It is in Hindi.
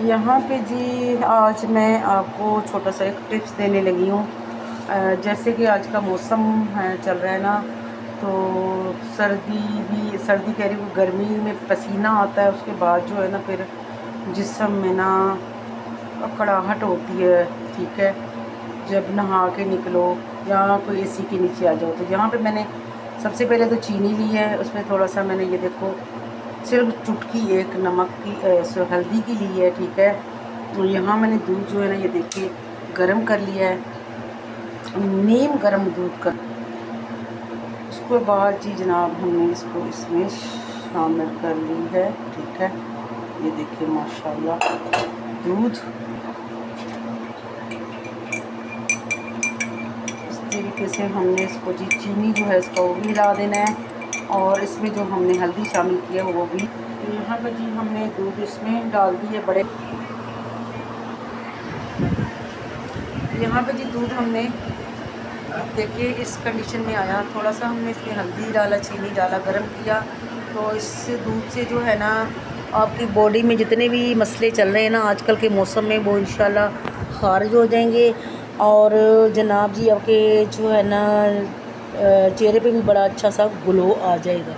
यहाँ पे जी आज मैं आपको छोटा सा एक टिप्स देने लगी हूँ। जैसे कि आज का मौसम है चल रहा है ना, तो सर्दी कह रही हूँ, गर्मी में पसीना आता है, उसके बाद जो है ना फिर जिस्म में ना कड़ाहट होती है। ठीक है, जब नहा के निकलो या कोई एसी के नीचे आ जाओ, तो यहाँ पे मैंने सबसे पहले तो चीनी ली है। उसमें थोड़ा सा मैंने ये देखो सिर्फ चुटकी एक नमक की हल्दी की ली है। ठीक है, तो यहाँ मैंने दूध जो है ना ये देखिए गरम कर लिया है, नीम गरम दूध कर। उसके बाद जी जनाब हमने इसको इसमें शामिल कर ली है। ठीक है, ये देखिए माशाल्लाह दूध इस तरीके से हमने इसको जी चीनी जो है इसका वो भी मिला देना है, और इसमें जो हमने हल्दी शामिल की है वो भी। यहाँ पर जी हमने दूध इसमें डाल दिए बड़े। यहाँ पे जी दूध हमने देखिए इस कंडीशन में आया। थोड़ा सा हमने इसमें हल्दी डाला, चीनी डाला, गरम किया, तो इस दूध से जो है ना आपकी बॉडी में जितने भी मसले चल रहे हैं ना आजकल के मौसम में, वो इंशाल्लाह खारिज हो जाएंगे। और जनाब जी आपके जो है ना चेहरे पे भी बड़ा अच्छा सा ग्लो आ जाएगा।